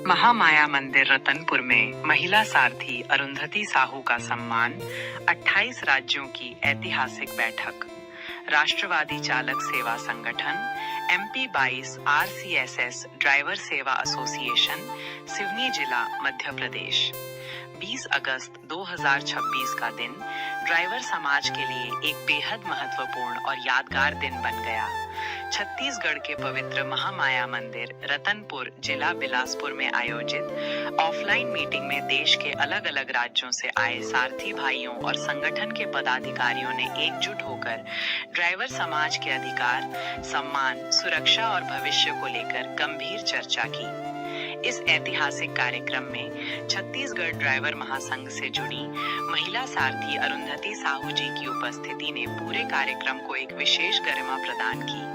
महामाया मंदिर रतनपुर में महिला सारथी अरुंधति साहू का सम्मान, 28 राज्यों की ऐतिहासिक बैठक। राष्ट्रवादी चालक सेवा संगठन, MP 22 RCSS ड्राइवर सेवा एसोसिएशन, सिवनी जिला मध्य प्रदेश। 20 अगस्त 2026 का दिन ड्राइवर समाज के लिए एक बेहद महत्वपूर्ण और यादगार दिन बन गया। छत्तीसगढ़ के पवित्र महामाया मंदिर रतनपुर जिला बिलासपुर में आयोजित ऑफलाइन मीटिंग में देश के अलग अलग राज्यों से आए सारथी भाइयों और संगठन के पदाधिकारियों ने एकजुट होकर ड्राइवर समाज के अधिकार, सम्मान, सुरक्षा और भविष्य को लेकर गंभीर चर्चा की। इस ऐतिहासिक कार्यक्रम में छत्तीसगढ़ ड्राइवर महासंघ से जुड़ी महिला सारथी अरुंधति साहू जी की उपस्थिति ने पूरे कार्यक्रम को एक विशेष गरिमा प्रदान की।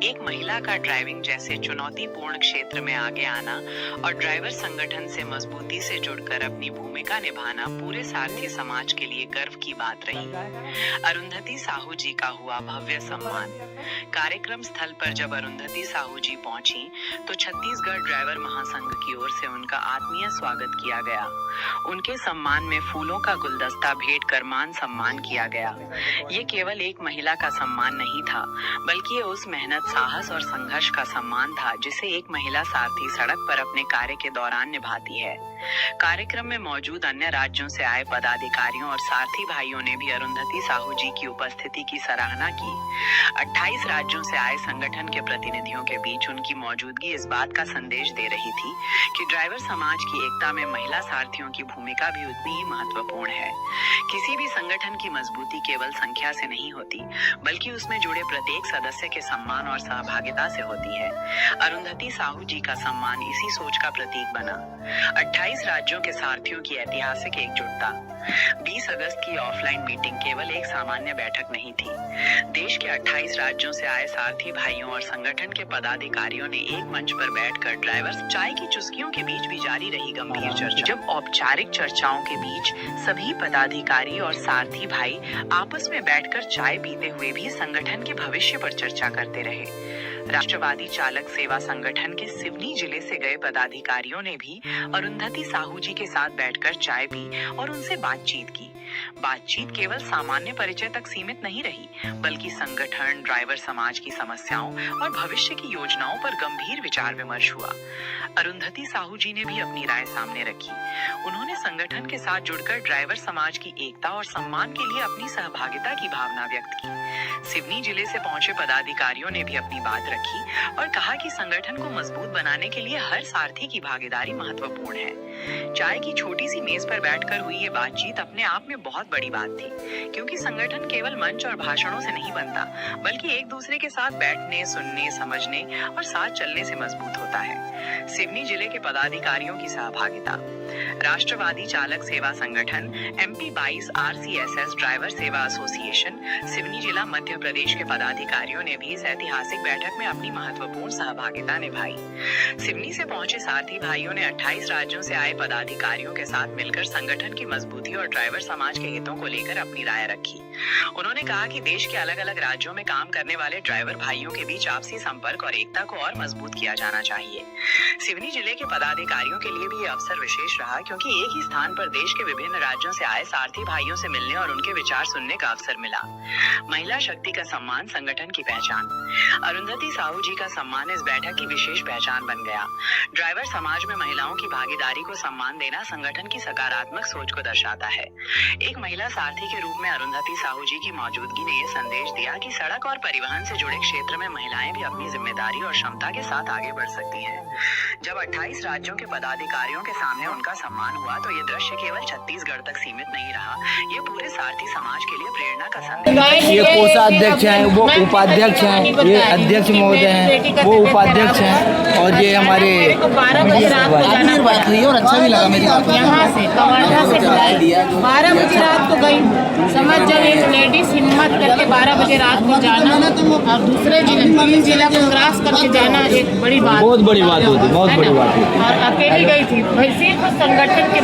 एक महिला का ड्राइविंग जैसे चुनौतीपूर्ण क्षेत्र में आगे आना और ड्राइवर संगठन से मजबूती से जुड़कर अपनी भूमिका निभाना पूरे सारथी समाज के लिए गर्व की बात रही। अरुंधति साहू जी का हुआ भव्य सम्मान। कार्यक्रम स्थल पर जब अरुंधति साहू जी पहुंची तो छत्तीसगढ़ ड्राइवर महासंघ की ओर से उनका आत्मीय स्वागत किया गया। उनके सम्मान में फूलों का गुलदस्ता भेंट कर मान सम्मान किया गया। ये केवल एक महिला का सम्मान नहीं था, बल्कि ये उस मेहनत, साहस और संघर्ष का सम्मान था जिसे एक महिला सारथी सड़क पर अपने कार्य के दौरान निभाती है। कार्यक्रम में मौजूद अन्य राज्यों से आए पदाधिकारियों और सारथी भाइयों ने भी अरुंधति साहू जी की उपस्थिति की सराहना की। 28 राज्यों से आए संगठन के प्रतिनिधियों के बीच उनकी मौजूदगी इस बात का संदेश दे रही थी कि ड्राइवर समाज की एकता में महिला सारथियों की भूमिका भी उतनी ही महत्वपूर्ण है। किसी भी संगठन की मजबूती केवल संख्या से नहीं होती, बल्कि उसमें जुड़े प्रत्येक सदस्य के सम्मान और सहभागिता से होती है। अरुंधति साहू जी का सम्मान इसी सोच का प्रतीक बना। 28 राज्यों के सारथियों की ऐतिहासिक एकजुटता। 20 अगस्त की ऑफलाइन मीटिंग केवल एक सामान्य बैठक नहीं थी। देश के 28 राज्यों से आए सारथी भाइयों और संगठन के पदाधिकारियों ने एक मंच पर बैठकर ड्राइवर्स चाय की चुस्कियों के बीच भी जारी रही गंभीर चर्चा। जब औपचारिक चर्चाओं के बीच सभी पदाधिकारी और सारथी भाई आपस में बैठकर चाय पीते हुए भी संगठन के भविष्य पर चर्चा करते रहे। राष्ट्रवादी चालक सेवा संगठन के सिवनी जिले से गए पदाधिकारियों ने भी अरुंधति साहू जी के साथ बैठकर चाय पी और उनसे बातचीत की। बातचीत केवल सामान्य परिचय तक सीमित नहीं रही, बल्कि संगठन, ड्राइवर समाज की समस्याओं और भविष्य की योजनाओं पर गंभीर विचार विमर्श हुआ। अरुंधति साहू जी ने भी अपनी राय सामने रखी। उन्होंने संगठन के साथ जुड़कर ड्राइवर समाज की एकता और सम्मान के लिए अपनी सहभागिता की भावना व्यक्त की। सिवनी जिले से पहुंचे पदाधिकारियों ने भी अपनी बात रखी और कहा कि संगठन को मजबूत बनाने के लिए हर सारथी की भागीदारी महत्वपूर्ण है। चाय की छोटी सी मेज पर बैठकर हुई ये बातचीत अपने आप में बहुत बड़ी बात थी, क्योंकि संगठन केवल मंच और भाषणों से नहीं बनता, बल्कि एक दूसरे के साथ बैठने, सुनने, समझने और साथ चलने से मजबूत होता है। सिवनी जिले के पदाधिकारियों की सहभागिता। राष्ट्रवादी चालक सेवा संगठन, MP 22 RCSS ड्राइवर सेवा एसोसिएशन, सिवनी जिला मध्य प्रदेश के पदाधिकारियों ने भी इस ऐतिहासिक बैठक में अपनी महत्वपूर्ण सहभागिता निभाई। सिवनी से पहुंचे सारथी भाइयों ने 28 राज्यों से आए पदाधिकारियों के साथ मिलकर संगठन की मजबूती और ड्राइवर समाज के हितों को लेकर अपनी राय रखी। उन्होंने कहा कि देश के अलग अलग राज्यों में काम करने वाले ड्राइवर भाइयों के बीच आपसी संपर्क और एकता को और मजबूत किया जाना चाहिए। सिवनी जिले के पदाधिकारियों के लिए भी ये अवसर विशेष रहा, क्योंकि एक ही स्थान पर देश के विभिन्न राज्यों से आए सारथी भाइयों से मिलने और उनके विचार सुनने का अवसर मिला। महिला शक्ति का सम्मान संगठन की पहचान। अरुंधति साहू जी का सम्मान इस बैठक की विशेष पहचान बन गया। ड्राइवर समाज में महिलाओं की भागीदारी को सम्मान देना संगठन की सकारात्मक सोच को दर्शाता है। एक महिला सारथी के रूप में अरुंधति साहू जी की मौजूदगी ने ये संदेश दिया कि सड़क और परिवहन से जुड़े क्षेत्र में महिलाएं भी अपनी जिम्मेदारी और क्षमता के साथ आगे बढ़ सकती हैं। जब 28 राज्यों के पदाधिकारियों के सामने उनका सम्मान हुआ तो ये दृश्य केवल छत्तीसगढ़ तक सीमित नहीं रहा, ये पूरे सारथी समाज के लिए प्रेरणा का संदेश। ये कोषाध्यक्ष हैं, वो उपाध्यक्ष हैं, ये अध्यक्ष महोदय हैं, वो उपाध्यक्ष हैं, और ये हमारे 12 बजे रात को जाना बात हुई और अच्छा भी लगा मेरी बात। यहाँ से कवर्धा से 12 बजे रात को गई। समझ जब एक लेडीज हिम्मत करके 12 बजे रात को जाना और दूसरे जिले 3 जिला को क्रॉस करके जाना एक बड़ी बात, बहुत बड़ी बात होती, बहुत बड़ी बात होती। और अकेली गई थी भाई, सिर्फ संगठन के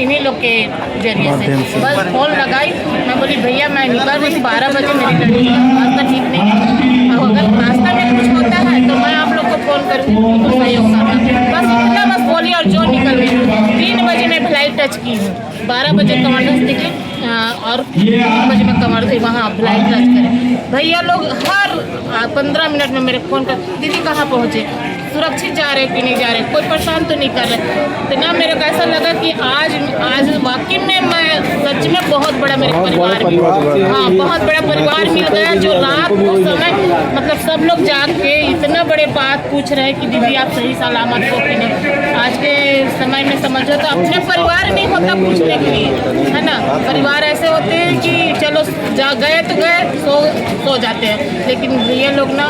इन्हीं लोग के जरिए से बस फोन लगाई। मैं बोली भैया मैं निकल रही थी 12 बजे, मेरी लड़की का रास्ता ठीक नहीं है, और अगर रास्ता में कुछ होता है तो मैं आप लोग को फोन करूँगी तो सहयोग करना। बस इतना 3 बजे मैं फ्लाइट टच की हूँ, 12 बजे कमांडर से निकली और 3 बजे मैं कमांडर वहाँ फ्लाइट टच करें। भैया लोग हर 15 मिनट में मेरे फ़ोन कर, दीदी कहाँ पहुँचे, सुरक्षित जा रहे कि नहीं जा रहे, कोई परेशान तो नहीं कर रहे। तो ना मेरे को ऐसा लगा कि आज वाकई में मैं सच में बहुत बड़ा मेरे परिवार, हाँ बहुत बड़ा परिवार मिल गया, जो रात को समय मतलब सब लोग जाग के इतना बड़े बात पूछ रहे हैं कि दीदी आप सही सलामत हो कि नहीं। आज के समय में समझो तो अपने परिवार नहीं होता पूछने के लिए, है ना। परिवार ऐसे होते हैं कि चलो जा गए तो गए, सो जाते हैं, लेकिन ये लोग ना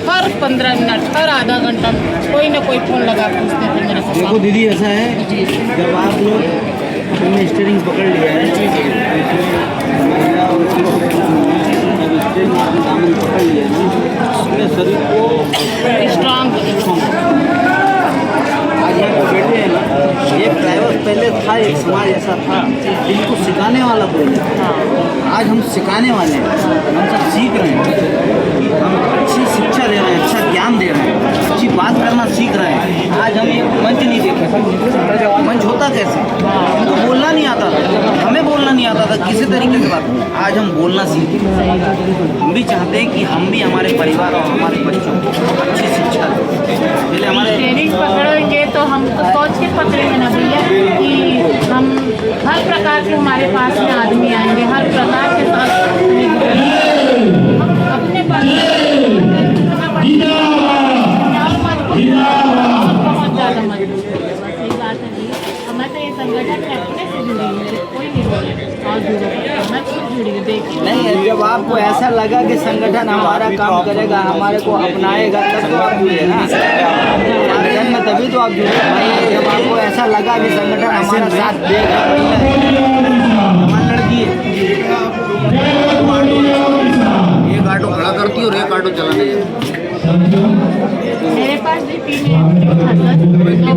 हर 15 मिनट हर आधा घंटा कोई ना कोई फ़ोन लगा पूछते थे मेरे को। देखो दीदी ऐसा है, जब आप लोग अपने स्टीयरिंग पकड़ लिया है, दामन पकड़ लिया है, अपने शरीर को स्ट्रांग आज यहाँ पे बैठे हैं ना, एक ड्राइवर पहले था, एक समाज ऐसा था जिनको सिखाने वाला कोई नहीं था। आज हम सिखाने वाले हैं, हम सब सीख रहे हैं, हम अच्छी शिक्षा दे रहे हैं, अच्छा ज्ञान दे रहे हैं, अच्छी बात करना सीख रहे हैं। आज हम एक मंच नहीं देखे, मंच होता कैसे, हमको बोलना नहीं आता था, हमें बोलना नहीं आता था किसी तरीके से बात। आज हम बोलना सीखे, हम भी चाहते हैं कि हम भी हमारे परिवार और हमारे बच्चों को अच्छी शिक्षा दें। पहले हमारे स्टीयरिंग पकड़ेंगे तो हम तो सोच के पकड़ेंगे ना भैया कि हम हर प्रकार के हमारे पास में आदमी आएंगे, हर प्रकार के साथ अपने बहुत ज़्यादा मजबूत है। सही बात है जी, मैं तो ये संगठन में अपने से जुड़ी हूँ, मेरे कोई नहीं और मैं खुद जुड़ी हूँ। देखिए नहीं, जब आपको ऐसा लगा कि संगठन हमारा काम करेगा, हमारे को अपनाएगा, तब तो आप जुड़े ना संगठन में, तभी तो आप जुड़े। जब आपको ऐसा लगा कि संगठन हमारा साथ देगा, हमारी लड़की है, एक ऑटो खड़ा करती है और एक ऑटो चलाने जाती है। मेरे पास भी 3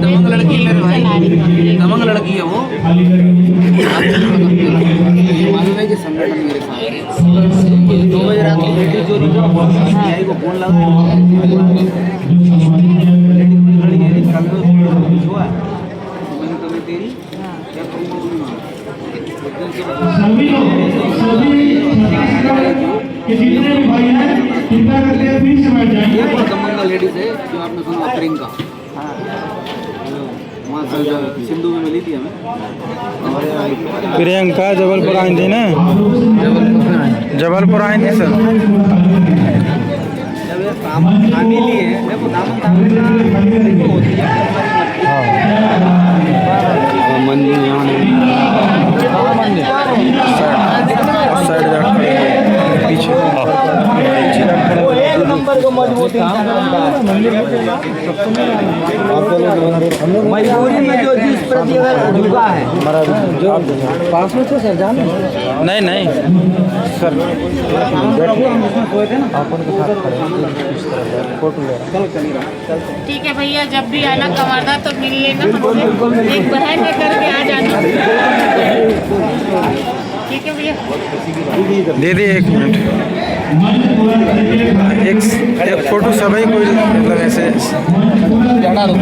दमंग लड़की है मेरे भाई, दमंग लड़की है वो। मालूम है कि संगठन मेरे साथ 2 बजे रात को बेटी चोरी को फोन लगा, हुआ मैंने तेरी दमंगा लेडीज है जो आपने सुना, प्रियंका, वहाँ सिंधु में मिली थी हमें। प्रियंका जबलपुर आई थी ना, जबलपुर आई थी सर। जब ये शामिल ही है, देखो दामन होती है मंदिर यहाँ पीछे नंबर को मजबूत मजबूरी में जो जिस प्रति अगर झुका है जो पास में थे सर जाने नहीं नहीं सर फोटो ले ठीक है भैया, जब भी आना कमांडर तो मिल लेना, एक बहन है करके आ जाना। ठीक है भैया, दीदी 1 मिनट, एक फोटो सभी कोई मतलब ऐसे जाना तो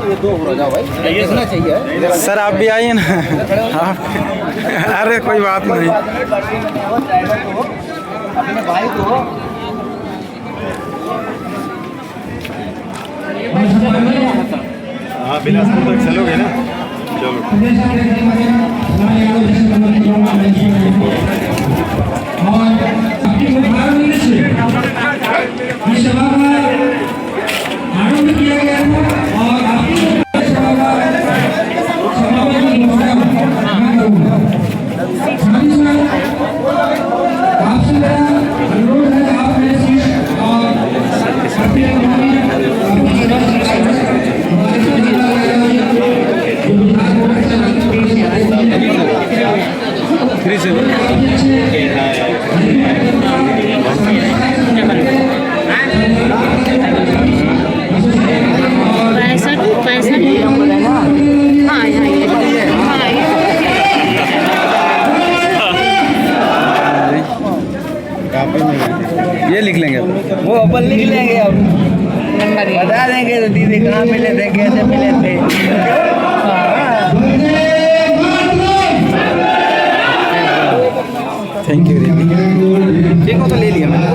ये 2 हो जाओ भाई, देखना चाहिए सर। आप भी आइए ना आप, अरे कोई बात नहीं। अपने भाई को हाँ बिलासपुर तक चलोगे ना, चलो। आरंभ किया गया था और आपसे मेरा अनुरोध है, आप मेरे सीट ये लिख लेंगे वो अपन लिख लेंगे अब, नंबर ये बता देंगे तो दीदी कहाँ मिले थे, कैसे मिले थे। थैंक यू दीदी। ठीक हो तो ले लिया मैंने।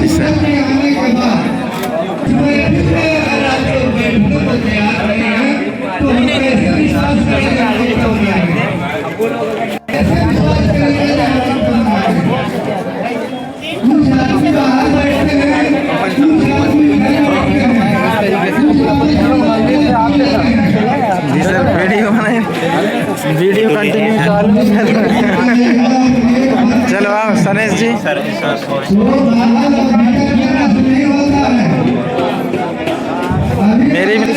जी सर। जी सर वीडियो बनाए, वीडियो कंटिन्यू चालू चलो आओ सनेश जी। मेरी भी